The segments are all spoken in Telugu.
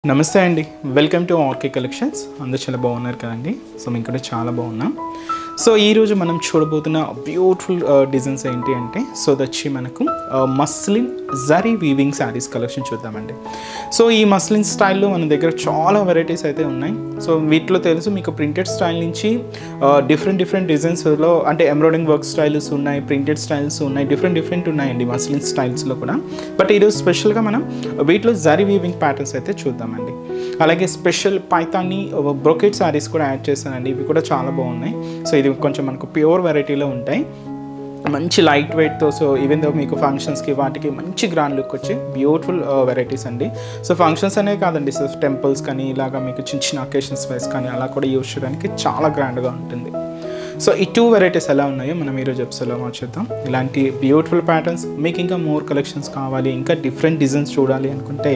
నమస్తే అండి. Welcome to RK collections. అందరూ చాలా బాగున్నారు కదండి. సో మేము కూడా చాలా బాగున్నాం. సో ఈరోజు మనం చూడబోతున్న బ్యూటిఫుల్ డిజైన్స్ ఏంటి అంటే అది వచ్చి మనకు muslin zari weaving saris collection చూద్దామండి. సో ఈ మస్లిన్ స్టైల్లో మన దగ్గర చాలా వెరైటీస్ అయితే ఉన్నాయి. సో వీటిలో తెలుసు మీకు ప్రింటెడ్ స్టైల్ నుంచి డిఫరెంట్ డిజైన్స్లో అంటే ఎంబ్రాయిడింగ్ వర్క్ స్టైల్స్ ఉన్నాయి, ప్రింటెడ్ స్టైల్స్ ఉన్నాయి, డిఫరెంట్ ఉన్నాయండి మస్లిన్ స్టైల్స్లో కూడా. బట్ ఈరోజు స్పెషల్గా మనం వీటిలో జరీ వీవింగ్ ప్యాటర్న్స్ అయితే చూద్దామండి. అలాగే స్పెషల్ పైతాని బ్రోకెట్ శారీస్ కూడా యాడ్ చేశానండి. ఇవి కూడా చాలా బాగున్నాయి. సో ఇది కొంచెం మనకు ప్యూర్ వెరైటీలో ఉంటాయి, మంచి లైట్ వెయిట్తో. సో ఈవెన్ దో మీకు ఫంక్షన్స్కి వాటికి మంచి గ్రాండ్ లుక్ వచ్చే బ్యూటిఫుల్ వెరైటీస్ అండి. సో ఫంక్షన్స్ అనేవి కాదండి, సో టెంపుల్స్ కానీ ఇలాగా మీకు చిన్న అకేషన్స్ వైస్ కానీ అలా కూడా యూజ్ చేయడానికి చాలా గ్రాండ్గా ఉంటుంది. సో ఈ టూ వెరైటీస్ ఎలా ఉన్నాయో మనం ఈరోజు ఎపిసోడ్లో మార్చేద్దాం. ఇలాంటి బ్యూటిఫుల్ ప్యాటర్న్స్ మీకు ఇంకా మోర్ కలెక్షన్స్ కావాలి, ఇంకా డిఫరెంట్ డిజైన్స్ చూడాలి అనుకుంటే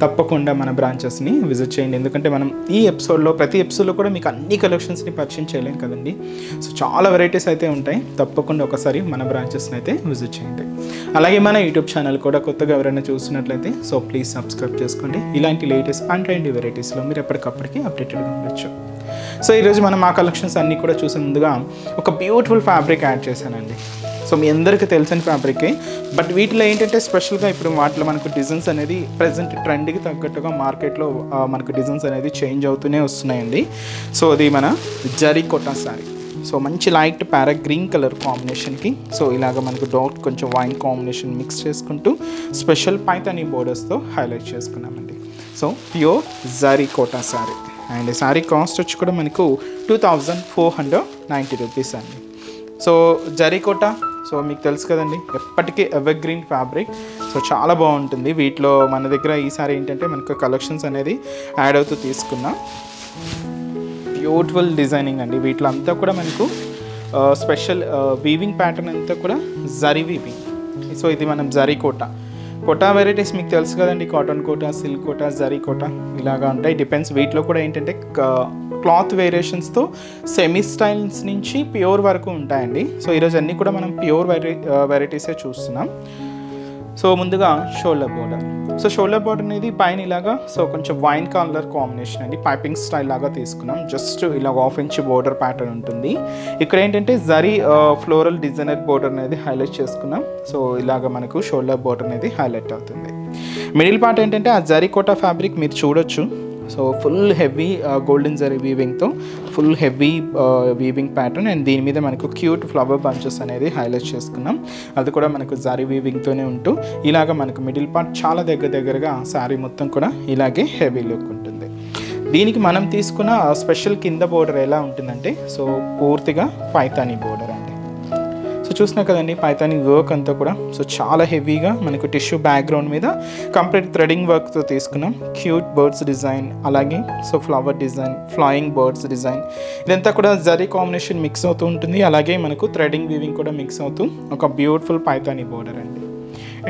తప్పకుండా మన బ్రాంచెస్ని విజిట్ చేయండి. ఎందుకంటే మనం ఈ ఎపిసోడ్లో ప్రతి ఎపిసోడ్లో కూడా మీకు అన్ని కలెక్షన్స్ని పరిచయం చేయలేం కదండి. సో చాలా వెరైటీస్ అయితే ఉంటాయి. తప్పకుండా ఒకసారి మన బ్రాంచెస్ని అయితే విజిట్ చేయండి. అలాగే మన యూట్యూబ్ ఛానల్ కూడా కొత్తగా ఎవరైనా చూస్తున్నట్లయితే సో ప్లీజ్ సబ్స్క్రైబ్ చేసుకోండి. ఇలాంటి లేటెస్ట్ అండ్ ట్రెండీ వెరైటీస్లో మీరు ఎప్పటికప్పటికి అప్డేటెడ్గా ఉండొచ్చు. సో ఈరోజు మనం ఆ కలెక్షన్స్ అన్నీ కూడా చూసే ముందుగా ఒక బ్యూటిఫుల్ ఫ్యాబ్రిక్ యాడ్ చేశానండి. సో మీ అందరికీ తెలిసిన ఫ్యాబ్రికే, బట్ వీటిలో ఏంటంటే స్పెషల్గా ఇప్పుడు వాటిలో మనకు డిజైన్స్ అనేది ప్రజెంట్ ట్రెండ్కి తగ్గట్టుగా మార్కెట్లో మనకు డిజైన్స్ అనేది చేంజ్ అవుతూనే వస్తున్నాయండి. సో అది మన జరీ కోటా శారీ. సో మంచి లైట్ ప్యారెట్ గ్రీన్ కలర్ కాంబినేషన్కి సో ఇలాగ మనకు డార్క్ కొంచెం వైన్ కాంబినేషన్ మిక్స్ చేసుకుంటూ స్పెషల్ పైతానీ బోర్డర్స్తో హైలైట్ చేసుకున్నామండి. So pure zari Kota saree and sari cost వచ్చి కూడా మనకు 2490 రూపీస్ అండి. సో జరీ కోటా సో మీకు తెలుసు కదండి, ఎప్పటికీ ఎవర్ గ్రీన్ ఫ్యాబ్రిక్. సో చాలా బాగుంటుంది. వీటిలో మన దగ్గర ఈసారి ఏంటంటే మనకు కలెక్షన్స్ అనేది యాడ్ అవుతూ తీసుకున్నాం. బ్యూటిఫుల్ డిజైనింగ్ అండి. వీటిలో అంతా కూడా మనకు స్పెషల్ వీవింగ్ ప్యాటర్న్ అంతా కూడా జరీ వీవింగ్. సో ఇది మనం జరీ కోటా వెరైటీస్ మీకు తెలుసు కదండి, కాటన్ కోటా, సిల్క్ కోటా, జరీ కోటా ఇలాగా ఉంటాయి. డిపెండ్స్. వీటిలో కూడా ఏంటంటే క్లాత్ వేరియేషన్స్తో సెమీ స్టైల్స్ నుంచి ప్యూర్ వరకు ఉంటాయండి. సో ఈరోజు అన్నీ కూడా మనం ప్యూర్ వెరైటీసే చూస్తున్నాం. సో ముందుగా shoulder border. So shoulder border అనేది పైన ఇలాగా సో కొంచెం వైన్ కలర్ కాంబినేషన్ అండి, పైపింగ్ స్టైల్ లాగా తీసుకున్నాం. జస్ట్ ఇలా 1/2 ఇంచ్ బోర్డర్ ప్యాటర్న్ ఉంటుంది. ఇక్కడ ఏంటంటే జరీ ఫ్లోరల్ డిజైనర్ బోర్డర్ అనేది హైలైట్ చేసుకున్నాం. సో ఇలాగ మనకు షోల్డర్ బోర్డర్ అనేది హైలైట్ అవుతుంది. మిడిల్ పార్ట్ ఏంటంటే ఆ జరీ కోటా ఫ్యాబ్రిక్ మీరు చూడొచ్చు. So full heavy golden zari వీవింగ్తో full heavy weaving pattern and దీని మీద మనకు క్యూట్ ఫ్లవర్ బంచెస్ అనేది హైలైట్ చేసుకున్నాం. అది కూడా మనకు జరీ వీవింగ్తోనే ఉంటూ ఇలాగ మనకు మిడిల్ పార్ట్ చాలా దగ్గరగా శారీ మొత్తం కూడా ఇలాగే హెవీ లుక్ ఉంటుంది. దీనికి మనం తీసుకున్న స్పెషల్ కింద బోర్డర్ ఎలా ఉంటుందంటే సో పూర్తిగా పైతానీ బోర్డర్ అండి. సో చూసినా కదండి పైతానీ వర్క్ అంతా కూడా సో చాలా హెవీగా మనకు టిష్యూ బ్యాక్గ్రౌండ్ మీద కంప్లీట్ థ్రెడింగ్ వర్క్తో తీసుకున్నాం. క్యూట్ బర్డ్స్ డిజైన్, అలాగే so flower design, flying birds design, ఇదంతా కూడా జరీ కాంబినేషన్ మిక్స్ అవుతూ ఉంటుంది. అలాగే మనకు థ్రెడింగ్ వీవింగ్ కూడా మిక్స్ అవుతూ ఒక బ్యూటిఫుల్ పైతానీ బోర్డర్ అండి.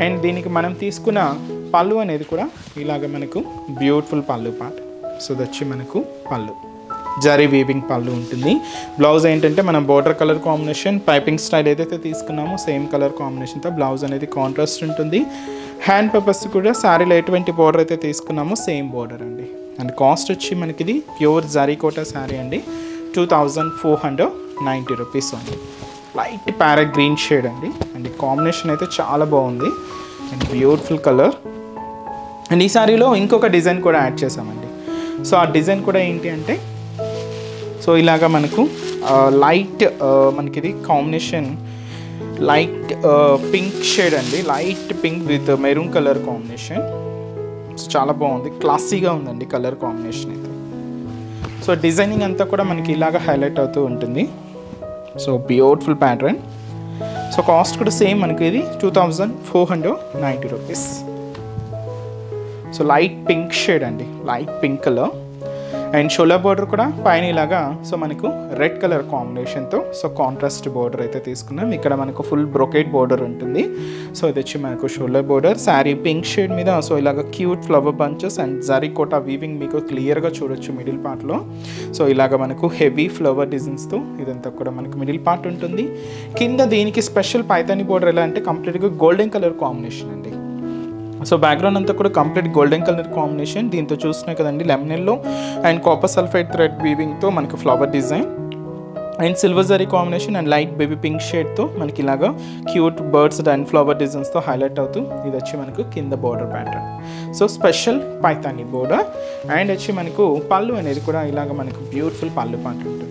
అండ్ దీనికి మనం తీసుకున్న పళ్ళు అనేది కూడా ఇలాగ మనకు బ్యూటిఫుల్ పళ్ళు పార్ట్. సో దచ్చి మనకు పళ్ళు జరీ వీవింగ్ పళ్ళు ఉంటుంది. బ్లౌజ్ ఏంటంటే మనం border colour combination piping style ఏదైతే తీసుకున్నామో సేమ్ కలర్ కాంబినేషన్తో బ్లౌజ్ అనేది కాంట్రాస్ట్ ఉంటుంది. హ్యాండ్ పర్పస్ కూడా శారీలో ఎటువంటి బోర్డర్ అయితే తీసుకున్నామో సేమ్ బోర్డర్ అండి. అండ్ కాస్ట్ వచ్చి మనకి ఇది ప్యూర్ జరీ కోటా శారీ అండి. 2490 రూపీస్ అండి. లైట్ ప్యారెట్ గ్రీన్ షేడ్ అండి. అండ్ ఈ కాంబినేషన్ అయితే చాలా బాగుంది అండ్ బ్యూటిఫుల్ కలర్. అండ్ ఈ శారీలో ఇంకొక డిజైన్ కూడా యాడ్ చేసామండి. సో ఆ డిజైన్ కూడా ఏంటి అంటే సో ఇలాగా మనకు లైట్ మనకి ఇది కాంబినేషన్ లైట్ పింక్ షేడ్ అండి, light pink with maroon colour combination. So చాలా బాగుంది, క్లాసీగా ఉందండి కలర్ కాంబినేషన్ అయితే. సో డిజైనింగ్ అంతా కూడా మనకి ఇలాగా హైలైట్ అవుతూ ఉంటుంది. So beautiful pattern. So cost కూడా సేమ్ మనకి ఇది 2490 rupees. So light pink shade అండి, light pink colour. And shoulder border కూడా పైన ఇలాగా సో మనకు రెడ్ కలర్ కాంబినేషన్తో సో కాంట్రాస్ట్ బోర్డర్ అయితే తీసుకున్నాం. ఇక్కడ మనకు ఫుల్ బ్రొకెట్ బోర్డర్ ఉంటుంది. సో ఇది వచ్చి మనకు shoulder border sari pink shade మీద సో ఇలాగ cute flower bunches and zari Kota weaving మీకు క్లియర్గా చూడొచ్చు మిడిల్ పార్ట్లో. సో ఇలాగ మనకు హెవీ ఫ్లవర్ డిజైన్స్తో ఇదంతా కూడా మనకు మిడిల్ పార్ట్ ఉంటుంది. కింద దీనికి స్పెషల్ పైతానీ బోర్డర్ ఎలా అంటే కంప్లీట్గా గోల్డెన్ కలర్ కాంబినేషన్ అండి. సో బ్యాక్గ్రౌండ్ అంతా కూడా కంప్లీట్ గోల్డెన్ కలర్ కాంబినేషన్. దీంతో చూస్తున్నాయి కదండి lemon yellow and copper sulphide thread వీవింగ్తో మనకి flower design and silver zari combination and light baby pink షేడ్తో మనకి ఇలాగా క్యూట్ బర్డ్స్ అండ్ ఫ్లవర్ డిజైన్స్తో హైలైట్ అవుతూ ఇది వచ్చి మనకు కింద border pattern. So special Paithani border and వచ్చి మనకు పళ్ళు అనేది కూడా ఇలాగ మనకు బ్యూటిఫుల్ పళ్ళు పాట ఉంటుంది.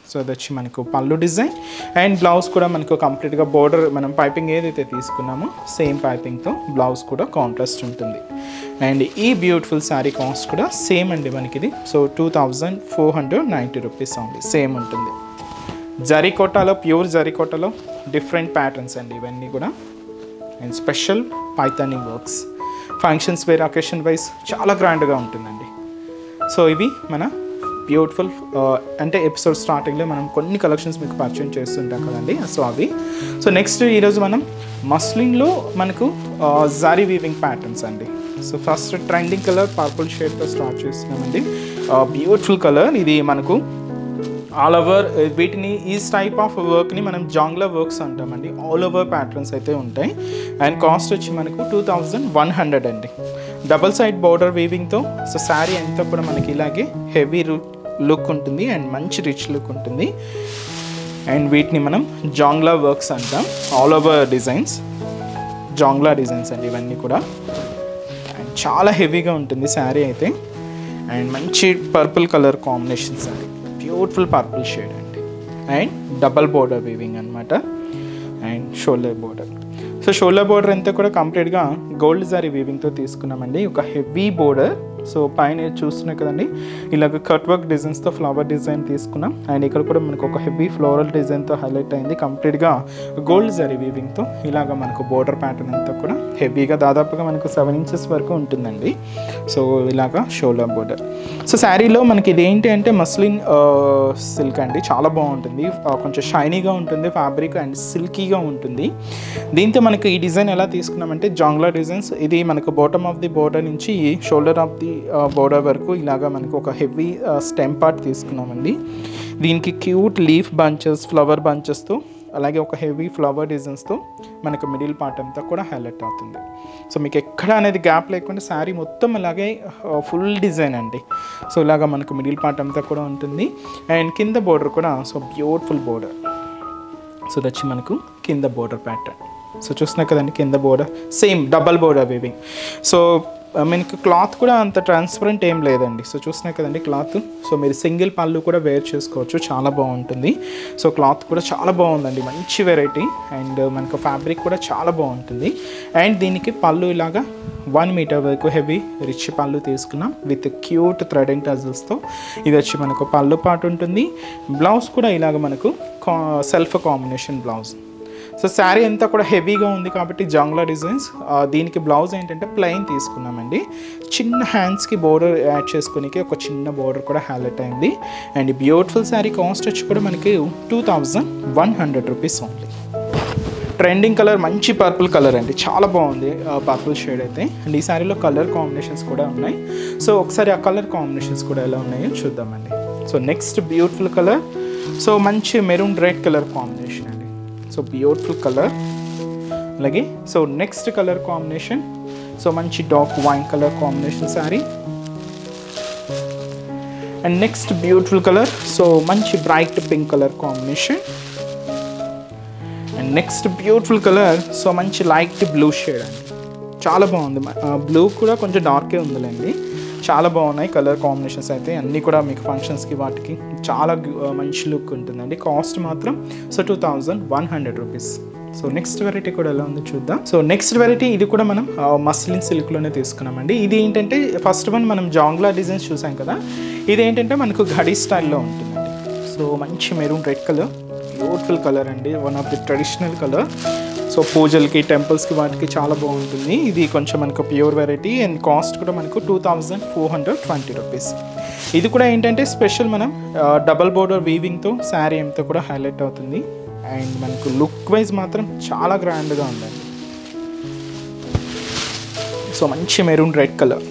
సో అది వచ్చి మనకు పళ్ళు డిజైన్ అండ్ బ్లౌజ్ కూడా మనకు కంప్లీట్గా బోర్డర్ మనం పైపింగ్ ఏదైతే తీసుకున్నామో సేమ్ పైపింగ్తో బ్లౌజ్ కూడా కాంట్రాస్ట్ ఉంటుంది. అండ్ ఈ బ్యూటిఫుల్ శారీ కాస్ట్ కూడా సేమ్ అండి మనకి ఇది. సో 2490 రూపీస్ ఓన్లీ సేమ్ ఉంటుంది. జరీకోటాలో ప్యూర్ జరీకోటాలో డిఫరెంట్ ప్యాటర్న్స్ అండి ఇవన్నీ కూడా and special Paithani works functions wear occasion wise చాలా గ్రాండ్గా ఉంటుందండి. సో ఇవి మన బ్యూటిఫుల్ అంటే ఎపిసోడ్ స్టార్టింగ్లో మనం కొన్ని కలెక్షన్స్ మీకు పరిచయం చేస్తుంటాం కదండి. సో అవి సో నెక్స్ట్ ఈరోజు మనం మస్లిన్లో మనకు జారీ వీవింగ్ ప్యాటర్న్స్ అండి. So first trending colour purple షేడ్తో స్టార్ట్ చేస్తున్నామండి. బ్యూటిఫుల్ కలర్ ఇది మనకు ఆల్ ఓవర్ వీటిని ఈ టైప్ ఆఫ్ వర్క్ని మనం జాంగ్లా వర్క్స్ అంటామండి. ఆల్ ఓవర్ ప్యాటర్న్స్ అయితే ఉంటాయి అండ్ కాస్ట్ వచ్చి మనకు 2100 అండి. డబల్ సైడ్ బోర్డర్ వీవింగ్తో సో శారీ అంతా కూడా మనకి ఇలాగే హెవీ లుక్ ఉంటుంది అండ్ మంచి రిచ్ లుక్ ఉంటుంది అండ్ వీటిని మనం జాంగ్లా వర్క్స్ అంటాం. All over designs jangla designs అండి ఇవన్నీ కూడా అండ్ చాలా హెవీగా ఉంటుంది శారీ అయితే అండ్ మంచి purple colour combination sari beautiful purple shade అండి అండ్ డబల్ బోర్డర్ వీవింగ్ అనమాట and shoulder border. So shoulder border అంతా కూడా కంప్లీట్గా గోల్డ్ జారీ వీవింగ్తో తీసుకున్నామండి. ఒక హెవీ బోర్డర్ సో పైన చూస్తున్నాయి కదండి ఇలాగ కట్ వర్క్ డిజైన్స్తో ఫ్లవర్ డిజైన్ తీసుకున్నాం అండ్ ఇక్కడ కూడా మనకు ఒక హెవీ ఫ్లోరల్ డిజైన్తో హైలైట్ అయింది. కంప్లీట్గా గోల్డ్ జరీ వీవింగ్తో ఇలాగ మనకు బోర్డర్ ప్యాటర్న్ అంతా కూడా హెవీగా దాదాపుగా మనకు 7 ఇంచెస్ వరకు ఉంటుందండి. సో ఇలాగా షోల్డర్ బోర్డర్. సో శారీలో మనకి ఇదేంటి అంటే మస్లిన్ సిల్క్ అండి చాలా బాగుంటుంది. కొంచెం షైనీగా ఉంటుంది ఫ్యాబ్రిక్ అండ్ సిల్కీగా ఉంటుంది. దీంతో మనకు ఈ డిజైన్ ఎలా తీసుకున్నామంటే జాంగ్లా డిజైన్స్ ఇది మనకు బాటమ్ ఆఫ్ ది బోర్డర్ నుంచి షోల్డర్ ఆఫ్ ది బోర్డర్ వరకు ఇలాగా మనకు ఒక హెవీ స్టెమ్ పార్ట్ తీసుకున్నామండి. దీనికి క్యూట్ లీఫ్ బంచెస్ ఫ్లవర్ బంచెస్తో అలాగే ఒక హెవీ ఫ్లవర్ డిజైన్స్తో మనకు మిడిల్ పార్ట్ అంతా కూడా హైలైట్ అవుతుంది. సో మీకు ఎక్కడ అనేది గ్యాప్ లేకుండా శారీ మొత్తం అలాగే ఫుల్ డిజైన్ అండి. సో ఇలాగా మనకు మిడిల్ పార్ట్ అంతా కూడా ఉంటుంది అండ్ కింద బోర్డర్ కూడా సో బ్యూటిఫుల్ బోర్డర్. సో వచ్చి మనకు కింద బోర్డర్ ప్యాటర్న్. సో చూస్తున్నా కదండి కింద border same double border weaving. So మనకి క్లాత్ కూడా అంత ట్రాన్స్పరెంట్ ఏం లేదండి. సో చూస్తున్నాయి కదండి క్లాత్. సో మీరు సింగిల్ పళ్ళు కూడా వేర్ చేసుకోవచ్చు చాలా బాగుంటుంది. సో క్లాత్ కూడా చాలా బాగుందండి మంచి వెరైటీ అండ్ మనకు ఫ్యాబ్రిక్ కూడా చాలా బాగుంటుంది అండ్ దీనికి పళ్ళు ఇలాగా 1 మీటర్ వరకు హెవీ రిచ్ పళ్ళు తీసుకున్నాం విత్ క్యూట్ థ్రెడింగ్ టజల్స్తో. ఇది వచ్చి మనకు పళ్ళు పాటు ఉంటుంది. బ్లౌజ్ కూడా ఇలాగ మనకు self combination blouse. So sari అంతా కూడా హెవీగా ఉంది కాబట్టి జాంగ్లా డిజైన్స్. దీనికి బ్లౌజ్ ఏంటంటే ప్లెయిన్ తీసుకున్నామండి. చిన్న హ్యాండ్స్కి బోర్డర్ యాడ్ చేసుకునేకి ఒక చిన్న బోర్డర్ కూడా హైలైట్ అయింది అండ్ బ్యూటిఫుల్ శారీ కాస్ట్ వచ్చి కూడా మనకి 2100 రూపీస్ ఓన్లీ. ట్రెండింగ్ కలర్ మంచి పర్పుల్ కలర్ అండి చాలా బాగుంది పర్పుల్ షేడ్ అయితే అండ్ ఈ శారీలో కలర్ కాంబినేషన్స్ కూడా ఉన్నాయి. సో ఒకసారి ఆ కలర్ కాంబినేషన్స్ కూడా ఎలా ఉన్నాయో చూద్దామండి. So next beautiful colour so మంచి మెరూన్ రెడ్ కలర్ కాంబినేషన్ అండి. సో బ్యూటిఫుల్ కలర్ అలాగే so next colour combination so మంచి dark wine colour combination sari and next beautiful colour so మంచి bright pink colour combination and next beautiful colour so మంచి లైట్ బ్లూ షేడ్ అండి చాలా బాగుంది. బ్లూ కూడా కొంచెం డార్కే ఉందిలేండి చాలా బాగున్నాయి కలర్ కాంబినేషన్స్ అయితే అన్నీ కూడా మీకు ఫంక్షన్స్కి వాటికి చాలా మంచి లుక్ ఉంటుందండి. కాస్ట్ మాత్రం so 2100 rupees. So next variety కూడా ఎలా ఉందో చూద్దాం. సో నెక్స్ట్ వెరైటీ ఇది కూడా మనం మస్లిన్ సిల్క్లోనే తీసుకున్నామండి. ఇది ఏంటంటే ఫస్ట్ వన్ మనం జాంగ్లా డిజైన్స్ చూసాం కదా ఇది ఏంటంటే మనకు ఘడి స్టైల్లో ఉంటుందండి. సో మంచి maroon red colour beautiful colour అండి one of the traditional colour. So పూజలకి టెంపుల్స్కి వాటికి చాలా బాగుంటుంది. ఇది కొంచెం మనకు ప్యూర్ వెరైటీ అండ్ కాస్ట్ కూడా మనకు 2420 రూపీస్. ఇది కూడా ఏంటంటే స్పెషల్ మనం డబల్ బోర్డర్ వీవింగ్తో శారీ అంతా కూడా హైలైట్ అవుతుంది అండ్ మనకు లుక్ వైజ్ మాత్రం చాలా గ్రాండ్గా ఉందండి. సో మంచి maroon red colour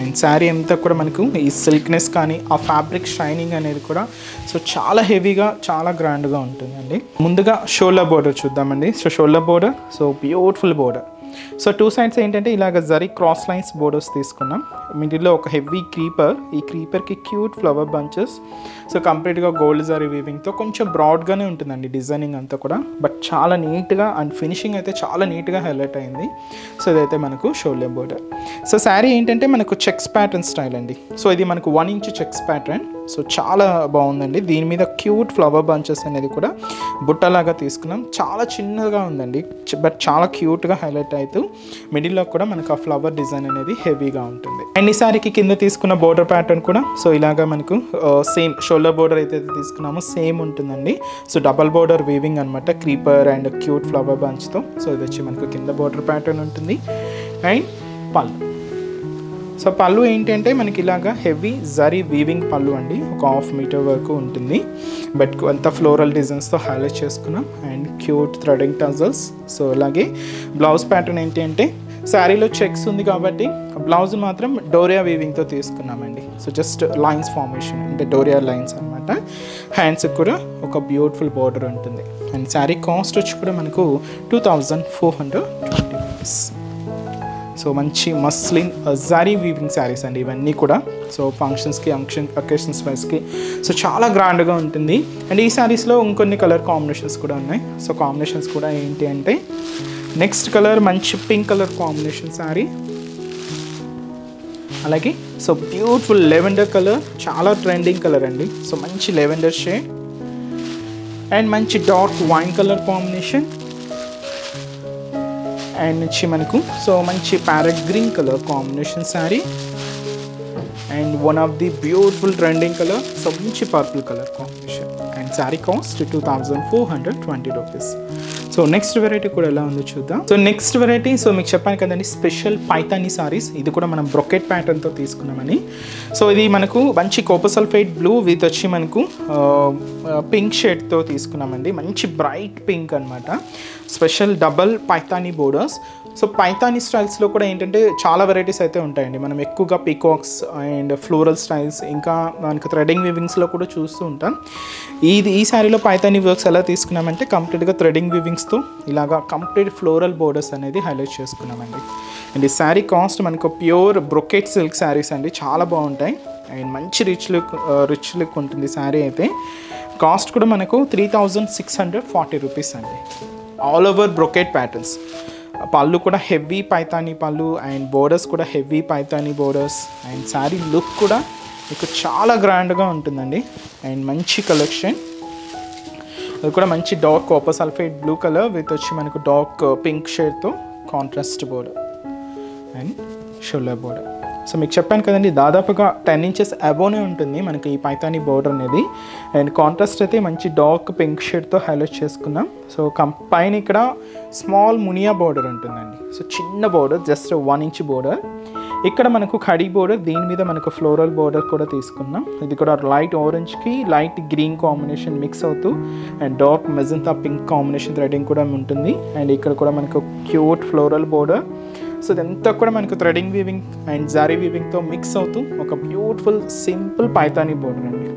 and sari అంతా కూడా మనకు ఈ సిల్క్నెస్ కానీ ఆ ఫ్యాబ్రిక్ షైనింగ్ అనేది కూడా సో చాలా హెవీగా చాలా గ్రాండ్గా ఉంటుందండి. ముందుగా షోల్డర్ బోర్డర్ చూద్దామండి. So shoulder border so beautiful border so 2 sides ఏంటంటే ఇలాగ జరీ క్రాస్ లైన్స్ బోర్డర్స్ తీసుకున్నాం. మిడిల్లో ఒక హెవీ క్రీపర్, ఈ క్రీపర్కి క్యూట్ ఫ్లవర్ బంచెస్. సో కంప్లీట్గా గోల్డ్ జరీ వీవింగ్తో కొంచెం బ్రాడ్గానే ఉంటుందండి డిజైనింగ్ అంతా కూడా, బట్ చాలా నీట్గా అండ్ ఫినిషింగ్ అయితే చాలా నీట్గా హైలైట్ అయింది. సో ఇదైతే మనకు షోల్డర్ బోర్డర్. సో శారీ ఏంటంటే మనకు చెక్స్ ప్యాటర్న్ స్టైల్ అండి. సో ఇది మనకు 1 ఇంచ్ చెక్స్ ప్యాటర్న్. సో చాలా బాగుందండి. దీని మీద క్యూట్ ఫ్లవర్ బంచెస్ అనేది కూడా బుట్టలాగా తీసుకున్నాం. చాలా చిన్నగా ఉందండి, బట్ చాలా క్యూట్గా హైలైట్ అవుతూ మిడిల్లో కూడా మనకు ఆ ఫ్లవర్ డిజైన్ అనేది హెవీగా ఉంటుంది. అండ్ ఈ సారీకి కింద తీసుకున్న బోర్డర్ ప్యాటర్న్ కూడా సో ఇలాగా మనకు సేమ్ షోల్డర్ బోర్డర్ అయితే తీసుకున్నామో సేమ్ ఉంటుందండి. సో డబల్ బోర్డర్ వీవింగ్ అనమాట, క్రీపర్ అండ్ క్యూట్ ఫ్లవర్ బంచ్తో. సో ఇది వచ్చి మనకు కింద బోర్డర్ ప్యాటర్న్ ఉంటుంది. అండ్ పళ్ళు, సో పళ్ళు ఏంటంటే మనకి ఇలాగా హెవీ జరీ వీవింగ్ పళ్ళు అండి, ఒక 1/2 మీటర్ వరకు ఉంటుంది. బట్ అంత ఫ్లోరల్ డిజైన్స్తో హైలైట్ చేసుకున్నాం and cute threading tassels. So అలాగే బ్లౌజ్ ప్యాటర్న్ ఏంటి అంటే శారీలో చెక్స్ ఉంది కాబట్టి బ్లౌజ్ మాత్రం డోరియా వీవింగ్తో తీసుకున్నామండి. సో జస్ట్ లైన్స్ ఫార్మేషన్ అంటే డోరియా లైన్స్ అనమాట. హ్యాండ్స్కి కూడా ఒక బ్యూటిఫుల్ బోర్డర్ ఉంటుంది. అండ్ శారీ కాస్ట్ వచ్చి కూడా మనకు 2420 రూపీస్. సో మంచి మస్లిన్ జరీ వీవింగ్ శారీస్ అండి ఇవన్నీ కూడా. సో ఫంక్షన్స్కి అకేషన్స్ వైస్కి సో చాలా గ్రాండ్గా ఉంటుంది. అండ్ ఈ శారీస్లో ఇంకొన్ని కలర్ కాంబినేషన్స్ కూడా ఉన్నాయి. సో కాంబినేషన్స్ కూడా ఏంటి అంటే నెక్స్ట్ కలర్ మంచి పింక్ కలర్ కాంబినేషన్ శారీ, అలాగే సో బ్యూటిఫుల్ లెవెండర్ కలర్, చాలా ట్రెండింగ్ కలర్ అండి. సో మంచి లెవెండర్ షేడ్ అండ్ మంచి dark wine colour combination. And వచ్చి మనకు సో మంచి parrot green colour combination sari and one of the beautiful trending colour so మంచి purple colour combination. And sari cost 2420 rupees. So next variety కూడా ఎలా ఉందో చూద్దాం. సో నెక్స్ట్ వెరైటీ సో మీకు చెప్పాను కదండి స్పెషల్ పైతానీ సారీస్. ఇది కూడా మనం బ్రొకెట్ ప్యాటర్న్తో తీసుకున్నామని. సో ఇది మనకు మంచి కోపర్ సల్ఫేట్ బ్లూ విత్ వచ్చి మనకు పింక్ షేడ్తో తీసుకున్నామండి. మంచి బ్రైట్ పింక్ అనమాట. Special double Paithani borders. So Paithani స్టైల్స్లో కూడా ఏంటంటే చాలా వెరైటీస్ అయితే ఉంటాయండి. మనం ఎక్కువగా పీకాక్స్ అండ్ ఫ్లోరల్ స్టైల్స్ ఇంకా మనకు థ్రెడింగ్ వీవింగ్స్లో కూడా చూస్తూ ఉంటాం. ఈ శారీలో పైతానీ వర్క్స్ ఎలా తీసుకున్నామంటే కంప్లీట్గా థ్రెడింగ్ వీవింగ్స్తో ఇలాగా కంప్లీట్ ఫ్లోరల్ బోర్డర్స్ అనేది హైలైట్ చేసుకున్నామండి. అండ్ ఈ శారీ కాస్ట్ మనకు ప్యూర్ బ్రొకెట్ సిల్క్ శారీస్ అండి, చాలా బాగుంటాయి అండ్ మంచి రిచ్ లుక్ ఉంటుంది శారీ అయితే. కాస్ట్ కూడా మనకు 3640 రూపీస్ అండి. All over brocade patterns. పళ్ళు కూడా హెవీ పైతానీ పళ్ళు అండ్ బోర్డర్స్ కూడా heavy Paithani borders and sari look కూడా మీకు చాలా గ్రాండ్గా ఉంటుందండి. అండ్ మంచి కలెక్షన్. అది కూడా మంచి dark copper sulphate blue colour with వచ్చి మనకు డార్క్ పింక్ షేడ్తో contrast border and shoulder border. So మీకు చెప్పాను కదండి దాదాపుగా 10 ఇంచెస్ అబోనే ఉంటుంది మనకి ఈ పైతానీ బోర్డర్ అనేది. అండ్ కాంట్రాస్ట్ అయితే మంచి డార్క్ పింక్ షేడ్తో హైలైట్ చేసుకున్నాం. సో పైన ఇక్కడ స్మాల్ మునియా బోర్డర్ ఉంటుందండి. సో చిన్న బోర్డర్ జస్ట్ 1 ఇంచ్ బోర్డర్. ఇక్కడ మనకు ఖడీ బోర్డర్, దీని మీద మనకు ఫ్లోరల్ బోర్డర్ కూడా తీసుకున్నాం. ఇది కూడా లైట్ ఆరెంజ్కి లైట్ గ్రీన్ కాంబినేషన్ మిక్స్ అవుతూ and dark magenta pink combination threading కూడా ఉంటుంది. అండ్ ఇక్కడ కూడా మనకు క్యూట్ ఫ్లోరల్ బోర్డర్. సో ఇదంతా కూడా మనకు థ్రెడింగ్ వీవింగ్ అండ్ జారీ వీవింగ్తో మిక్స్ అవుతూ ఒక బ్యూటిఫుల్ సింపుల్ పైతానీ బోర్డర్ అండి.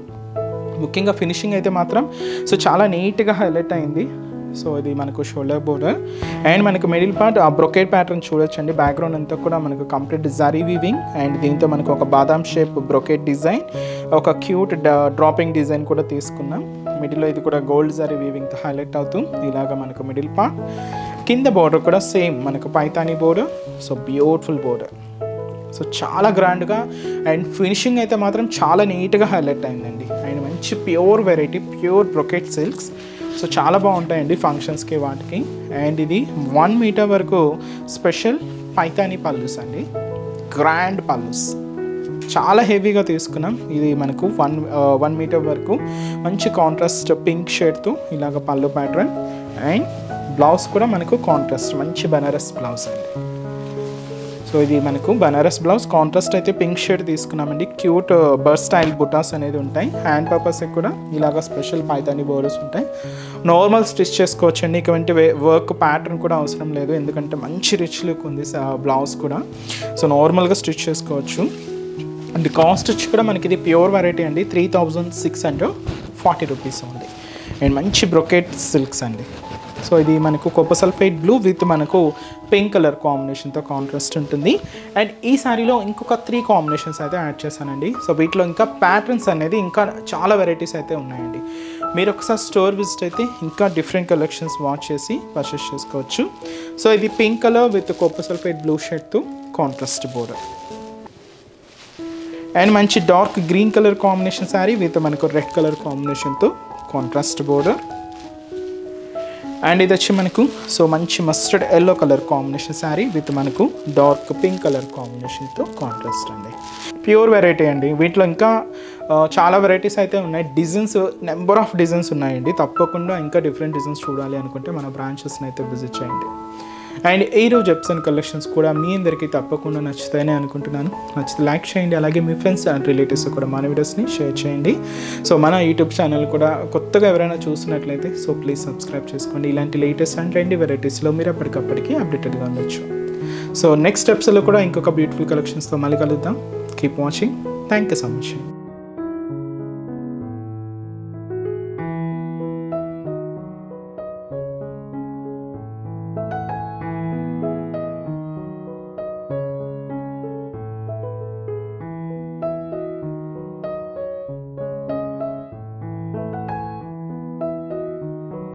ముఖ్యంగా ఫినిషింగ్ అయితే మాత్రం సో చాలా నీట్గా హైలైట్ అయింది. సో ఇది మనకు షోల్డర్ బోర్డర్ అండ్ మనకు మిడిల్ పార్ట్ ఆ బ్రొకెట్ ప్యాటర్న్ చూడొచ్చండి. బ్యాక్గ్రౌండ్ అంతా కూడా మనకు కంప్లీట్ జారీ వీవింగ్ అండ్ దీంతో మనకు ఒక బాదాం షేప్ బ్రొకెట్ డిజైన్, ఒక క్యూట్ డ్రాపింగ్ డిజైన్ కూడా తీసుకున్నాం. మిడిల్లో ఇది కూడా గోల్డ్ జారీ వీవింగ్తో హైలైట్ అవుతూ ఇలాగా మనకు మిడిల్ పార్ట్. కింద బోర్డర్ కూడా సేమ్ మనకు Paithani border. So beautiful border. So చాలా గ్రాండ్గా అండ్ ఫినిషింగ్ అయితే మాత్రం చాలా నీట్గా హైలైట్ అయిందండి. అండ్ మంచి pure variety, pure brocade silks. So చాలా బాగుంటాయండి ఫంక్షన్స్కి వాటికి. అండ్ ఇది 1 మీటర్ వరకు స్పెషల్ పైతానీ పల్లూస్ అండి, గ్రాండ్ పల్లూస్. చాలా హెవీగా తీసుకున్నాం. ఇది మనకు 1 మీటర్ వరకు మంచి కాంట్రాస్ట్ పింక్ షేడ్తో ఇలాగ పళ్ళు ప్యాటర్న్. అండ్ బ్లౌజ్ కూడా మనకు కాంట్రాస్ట్ మంచి బనారస్ బ్లౌజ్ అండి. సో ఇది మనకు బనారస్ బ్లౌజ్ కాంట్రాస్ట్ అయితే పింక్ షేడ్ తీసుకున్నామండి. క్యూట్ బర్డ్ స్టైల్ బుటాస్ అనేది ఉంటాయి. హ్యాండ్ పర్పస్కి కూడా ఇలాగ స్పెషల్ పైతానీ బోర్డర్స్ ఉంటాయి. నార్మల్ స్టిచ్ చేసుకోవచ్చండి, ఇటువంటి వర్క్ ప్యాటర్న్ కూడా అవసరం లేదు ఎందుకంటే మంచి రిచ్ లుక్ ఉంది బ్లౌజ్ కూడా. సో నార్మల్గా స్టిచ్ చేసుకోవచ్చు. అండ్ కాస్ట్ వచ్చి కూడా మనకి ఇది ప్యూర్ వెరైటీ అండి, 3640 రూపీస్ ఉంది. అండ్ మంచి బ్రొకెట్ సిల్క్స్ అండి. సో ఇది మనకు కాపర్ సల్ఫేట్ బ్లూ విత్ మనకు పింక్ కలర్ కాంబినేషన్తో కాంట్రాస్ట్ ఉంటుంది. అండ్ ఈ శారీలో ఇంకొక 3 కాంబినేషన్స్ అయితే యాడ్ చేశానండి. సో వీటిలో ఇంకా ప్యాటర్న్స్ అనేది ఇంకా చాలా వెరైటీస్ అయితే ఉన్నాయండి. మీరు ఒకసారి స్టోర్ విజిట్ అయితే ఇంకా డిఫరెంట్ కలెక్షన్స్ వాచ్ చేసి పర్చేస్ చేసుకోవచ్చు. సో ఇది pink colour with copper sulphate blue షేడ్తో కాంట్రాస్ట్ బోర్డర్. అండ్ మంచి dark green colour combination sari with మనకు రెడ్ కలర్ కాంబినేషన్తో కాంట్రాస్ట్ బోర్డర్. అండ్ ఇది వచ్చి మనకు సో మంచి mustard yellow colour combination sari with మనకు డార్క్ పింక్ కలర్ కాంబినేషన్తో కాంట్రాస్ట్ అండి. ప్యూర్ వెరైటీ అండి. వీటిలో ఇంకా చాలా వెరైటీస్ అయితే ఉన్నాయి. డిజైన్స్ నెంబర్ ఆఫ్ డిజైన్స్ ఉన్నాయండి. తప్పకుండా ఇంకా డిఫరెంట్ డిజైన్స్ చూడాలి అనుకుంటే మన బ్రాంచెస్ని అయితే విజిట్ చేయండి. అండ్ ఈరోజు ఎప్సన్ కలెక్షన్స్ కూడా మీ అందరికీ తప్పకుండా నచ్చుతాయని అనుకుంటున్నాను. నచ్చితే లైక్ చేయండి. అలాగే మీ ఫ్రెండ్స్ అండ్ రిలేటివ్స్ కూడా మన వీడియోస్ని షేర్ చేయండి. సో మన యూట్యూబ్ ఛానల్ కూడా కొత్తగా ఎవరైనా చూస్తున్నట్లయితే సో ప్లీజ్ సబ్స్క్రైబ్ చేసుకోండి. ఇలాంటి లేటెస్ట్ అండ్ ట్రెండీ వెరైటీస్లో మీరు ఎప్పటికప్పటికి అప్డేటెడ్గా ఉండొచ్చు. సో నెక్స్ట్ ఎపిసోడ్లో కూడా ఇంకొక బ్యూటిఫుల్ కలెక్షన్స్తో మళ్ళీ కలుద్దాం. Keep watching. Thank you so much.